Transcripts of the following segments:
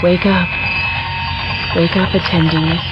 Wake up. Wake up, attendees.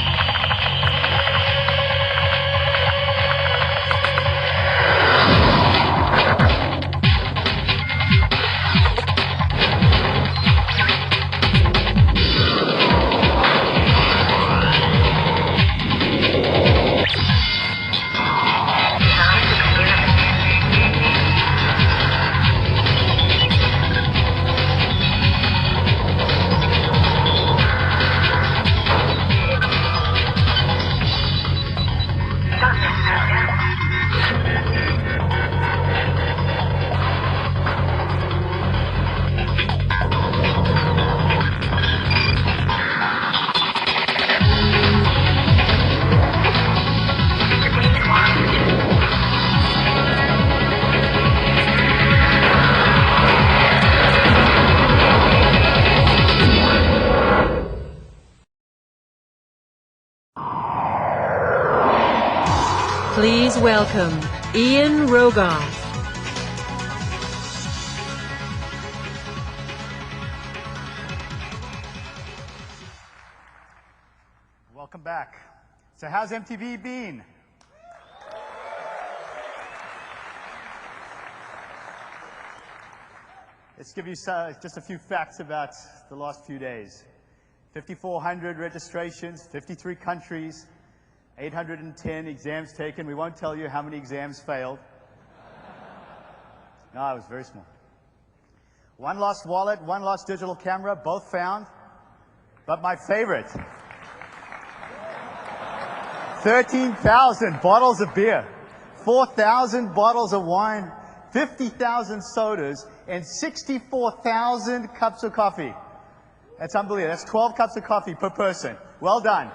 Please welcome Ian Rogoff. Welcome back. So how's MTB been? Let's give you just a few facts about the last few days. 5,400 registrations, 53 countries, 810 exams taken. We won't tell you how many exams failed. No, it was very small. One lost wallet, one lost digital camera, both found. But my favorite, 13,000 bottles of beer, 4,000 bottles of wine, 50,000 sodas, and 64,000 cups of coffee. That's unbelievable. That's 12 cups of coffee per person. Well done.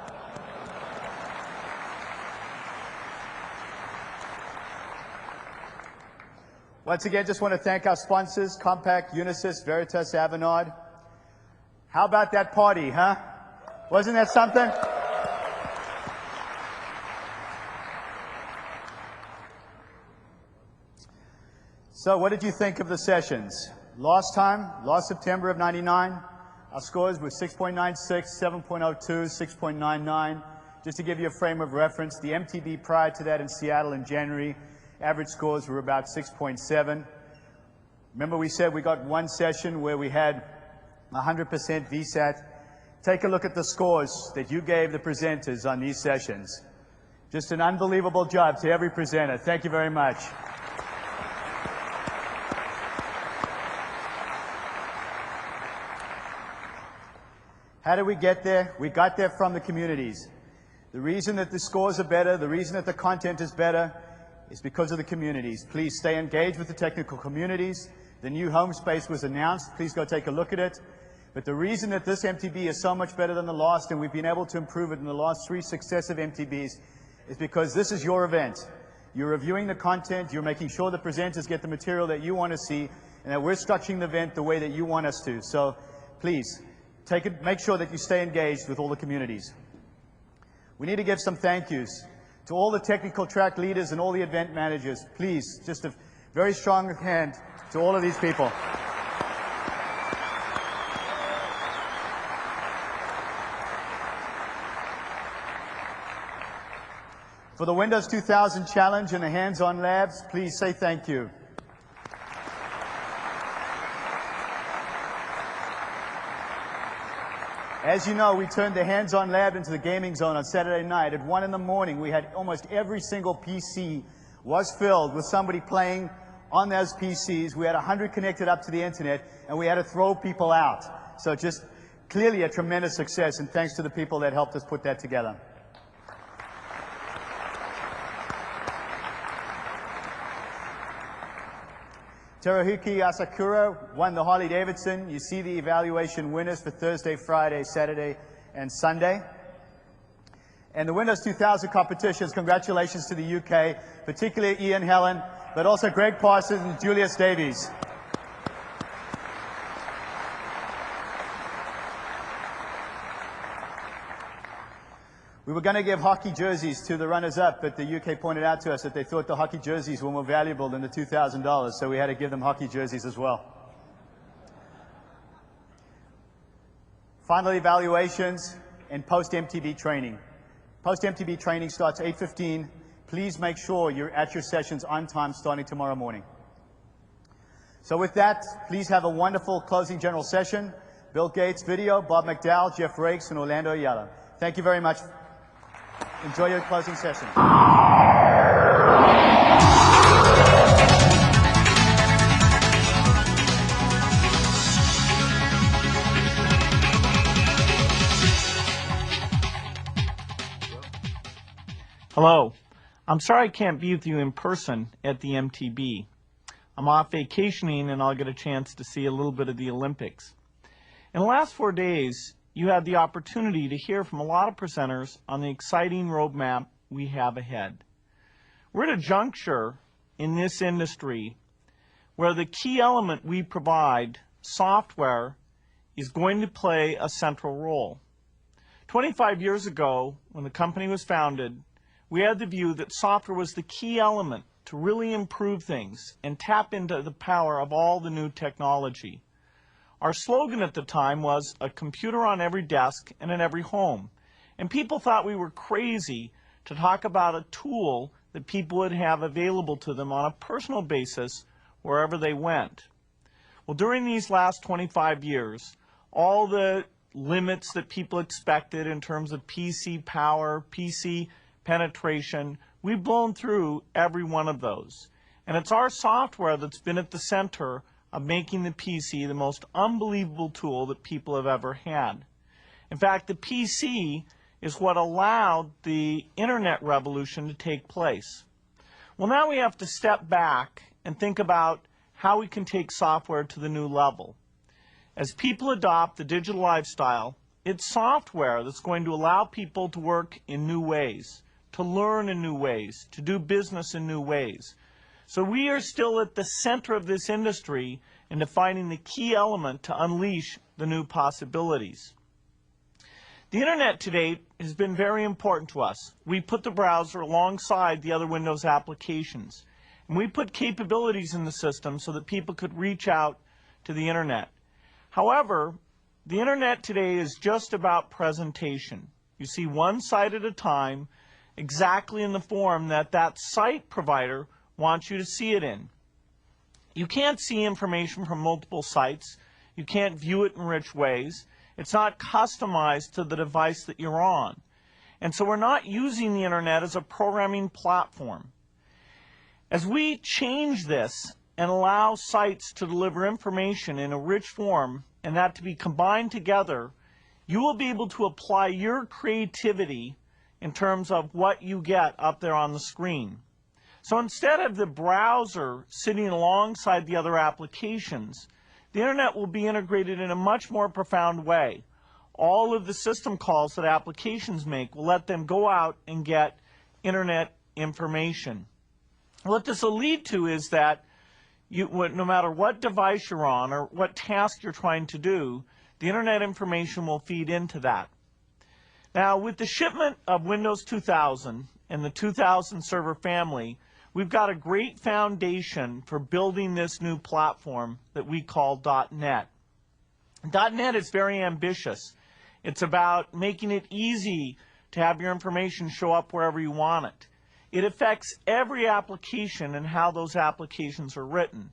Once again, just want to thank our sponsors, Compaq, Unisys, Veritas, Avanade. How about that party, huh? Wasn't that something? So what did you think of the sessions? Last September of '99, our scores were 6.96, 7.02, 6.99. Just to give you a frame of reference, the MTB prior to that in Seattle in January, average scores were about 6.7. Remember we said we got one session where we had 100% VSAT. Take a look at the scores that you gave the presenters on these sessions. Just an unbelievable job to every presenter. Thank you very much. How did we get there? We got there from the communities. The reason that the scores are better, the reason that the content is better, is because of the communities. Please stay engaged with the technical communities. The new home space was announced. Please go take a look at it. But the reason that this MTB is so much better than the last, and we've been able to improve it in the last 3 successive MTBs, is because this is your event. You're reviewing the content, you're making sure the presenters get the material that you want to see, and that we're structuring the event the way that you want us to. So please, make sure that you stay engaged with all the communities. We need to give some thank yous to all the technical track leaders and all the event managers. Please, just a very strong hand to all of these people. For the Windows 2000 Challenge and the hands-on labs, please say thank you. As you know, we turned the hands-on lab into the gaming zone on Saturday night. At 1 in the morning, we had almost every single PC was filled with somebody playing on those PCs. We had 100 connected up to the internet, and we had to throw people out. So just clearly a tremendous success, and thanks to the people that helped us put that together. Teruhiki Asakura won the Harley-Davidson. You see the evaluation winners for Thursday, Friday, Saturday, and Sunday. And the Windows 2000 competitions, congratulations to the UK, particularly Ian Helen, but also Greg Parsons and Julius Davies. We were going to give hockey jerseys to the runners-up, but the UK pointed out to us that they thought the hockey jerseys were more valuable than the $2,000, so we had to give them hockey jerseys as well. final evaluations, and post-MTB training. Post-MTB training starts 8:15. Please make sure you're at your sessions on time starting tomorrow morning. So with that, please have a wonderful closing general session. Bill Gates video, Bob McDowell, Jeff Rakes, and Orlando Ayala. Thank you very much. Enjoy your closing session. Hello. I'm sorry I can't be with you in person at the MTB. I'm off vacationing and I'll get a chance to see a little bit of the Olympics. In the last 4 days, you had the opportunity to hear from a lot of presenters on the exciting roadmap we have ahead. We're at a juncture in this industry where the key element we provide, software, is going to play a central role. 25 years ago, when the company was founded, we had the view that software was the key element to really improve things and tap into the power of all the new technology. Our slogan at the time was a computer on every desk and in every home. And people thought we were crazy to talk about a tool that people would have available to them on a personal basis wherever they went. Well, during these last 25 years, all the limits that people expected in terms of PC power, PC penetration, we've blown through every one of those. And it's our software that's been at the center of making the PC the most unbelievable tool that people have ever had. In fact, the PC is what allowed the internet revolution to take place. Well, now we have to step back and think about how we can take software to the new level. As people adopt the digital lifestyle, it's software that's going to allow people to work in new ways, to learn in new ways, to do business in new ways. So we are still at the center of this industry in defining the key element to unleash the new possibilities. The internet to date has been very important to us. We put the browser alongside the other Windows applications. And we put capabilities in the system so that people could reach out to the internet. However, the internet today is just about presentation. You see one site at a time, exactly in the form that that site provider wants you to see it in. You can't see information from multiple sites. You can't view it in rich ways. It's not customized to the device that you're on. And so we're not using the internet as a programming platform. As we change this and allow sites to deliver information in a rich form and that to be combined together, you will be able to apply your creativity in terms of what you get up there on the screen. So instead of the browser sitting alongside the other applications, the internet will be integrated in a much more profound way. All of the system calls that applications make will let them go out and get internet information. What this will lead to is that no matter what device you're on or what task you're trying to do, the internet information will feed into that. Now, with the shipment of Windows 2000 and the 2000 server family, we've got a great foundation for building this new platform that we call .NET. .NET is very ambitious. It's about making it easy to have your information show up wherever you want it. It affects every application and how those applications are written.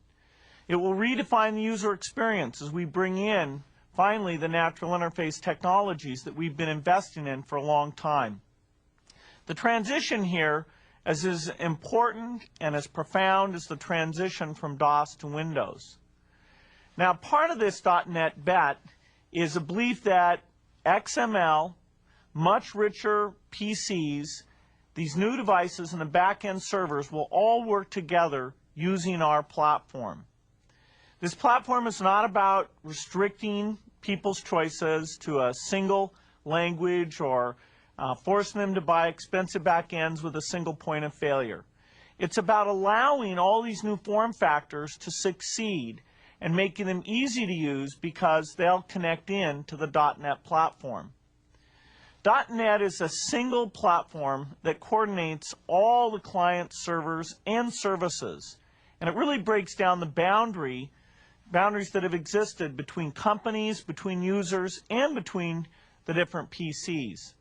It will redefine the user experience as we bring in finally, the natural interface technologies that we've been investing in for a long time. The transition here is as important and as profound as the transition from DOS to Windows. Now, part of this .NET bet is a belief that XML, much richer PCs, these new devices and the back-end servers will all work together using our platform. This platform is not about restricting people's choices to a single language or forcing them to buy expensive back ends with a single point of failure. It's about allowing all these new form factors to succeed and making them easy to use because they'll connect in to the .NET platform. .NET is a single platform that coordinates all the client servers and services, and it really breaks down the boundary boundaries that have existed between companies, between users, and between the different PCs.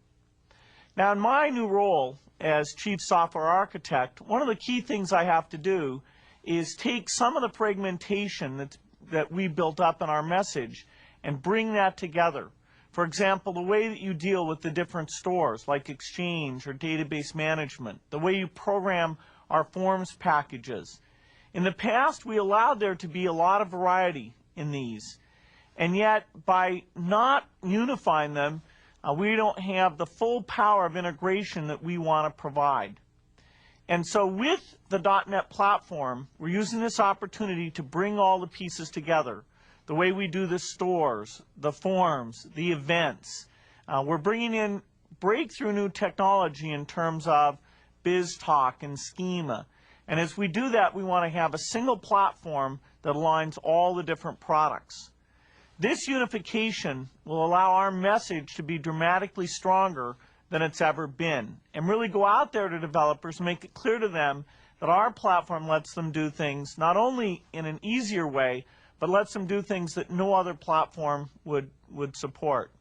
Now, in my new role as Chief Software Architect, one of the key things I have to do is take some of the fragmentation that we built up in our message and bring that together. For example, the way that you deal with the different stores, like Exchange or database management, the way you program our forms packages. In the past, we allowed there to be a lot of variety in these, and yet by not unifying them, we don't have the full power of integration that we want to provide. And so with the .NET platform, we're using this opportunity to bring all the pieces together. The way we do the stores, the forms, the events. We're bringing in breakthrough new technology in terms of BizTalk and schema. And as we do that, we want to have a single platform that aligns all the different products. This unification will allow our message to be dramatically stronger than it's ever been, and really go out there to developers and make it clear to them that our platform lets them do things not only in an easier way, but lets them do things that no other platform would support.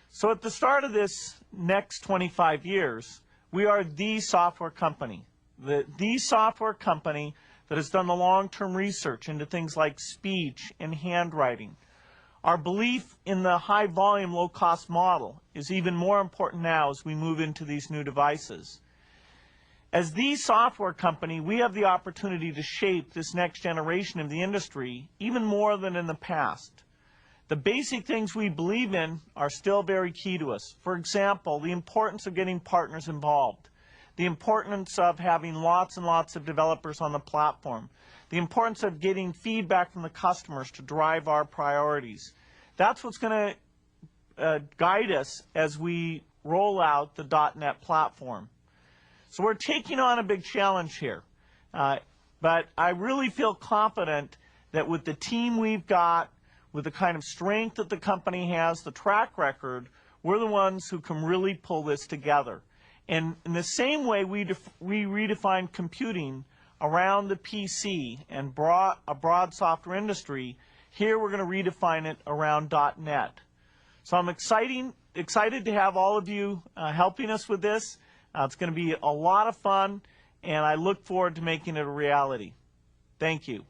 So at the start of this next 25 years, we are the software company, the software company that has done the long-term research into things like speech and handwriting. Our belief in the high-volume, low-cost model is even more important now as we move into these new devices. As the software company, we have the opportunity to shape this next generation of the industry even more than in the past. The basic things we believe in are still very key to us. For example, the importance of getting partners involved, the importance of having lots and lots of developers on the platform, the importance of getting feedback from the customers to drive our priorities. That's what's going to guide us as we roll out the .NET platform. So we're taking on a big challenge here, but I really feel confident that with the team we've got, with the kind of strength that the company has, the track record, we're the ones who can really pull this together. And in the same way we redefine computing around the PC and a broad software industry, here we're going to redefine it around .NET. So I'm excited to have all of you helping us with this. It's going to be a lot of fun, and I look forward to making it a reality. Thank you.